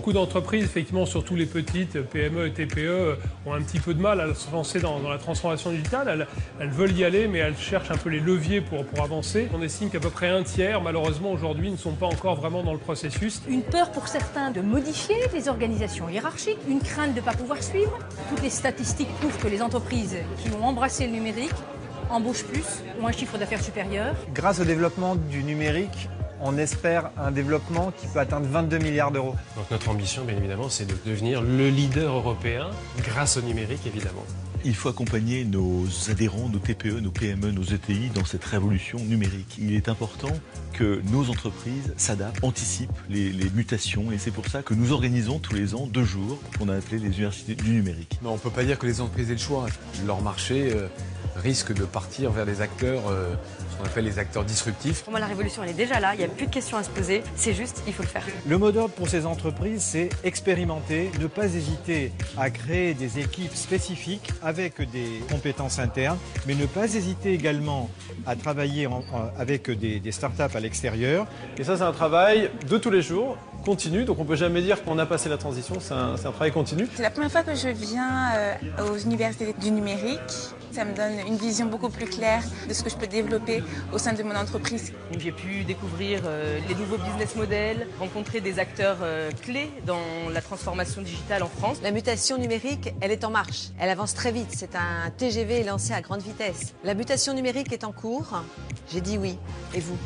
Beaucoup d'entreprises, effectivement, surtout les petites PME et TPE, ont un petit peu de mal à se lancer dans la transformation digitale. Elles veulent y aller, mais elles cherchent un peu les leviers pour avancer. On estime qu'à peu près un tiers, malheureusement, aujourd'hui, ne sont pas encore vraiment dans le processus. Une peur pour certains de modifier les organisations hiérarchiques, une crainte de ne pas pouvoir suivre. Toutes les statistiques prouvent que les entreprises qui ont embrassé le numérique embauchent plus, ont un chiffre d'affaires supérieur. Grâce au développement du numérique, on espère un développement qui peut atteindre 22 milliards d'euros. Donc notre ambition, bien évidemment, c'est de devenir le leader européen grâce au numérique, évidemment. Il faut accompagner nos adhérents, nos TPE, nos PME, nos ETI dans cette révolution numérique. Il est important que nos entreprises s'adaptent, anticipent les mutations et c'est pour ça que nous organisons tous les ans 2 jours qu'on a appelés les universités du numérique. Mais on ne peut pas dire que les entreprises aient le choix. Leur marché risque de partir vers des acteurs, ce qu'on appelle les acteurs disruptifs. Pour moi, la révolution, elle est déjà là. Il n'y a plus de questions à se poser. C'est juste, il faut le faire. Le mot d'ordre pour ces entreprises, c'est expérimenter, ne pas hésiter à créer des équipes spécifiques avec des compétences internes, mais ne pas hésiter également à travailler avec des startups à l'extérieur. Et ça, c'est un travail de tous les jours, continu, donc on ne peut jamais dire qu'on a passé la transition, c'est un travail continu. C'est la première fois que je viens aux universités du numérique. Ça me donne une vision beaucoup plus claire de ce que je peux développer au sein de mon entreprise. J'ai pu découvrir les nouveaux business models, rencontrer des acteurs clés dans la transformation digitale en France. La mutation numérique, elle est en marche. Elle avance très vite. C'est un TGV lancé à grande vitesse. La mutation numérique est en cours. J'ai dit oui. Et vous ?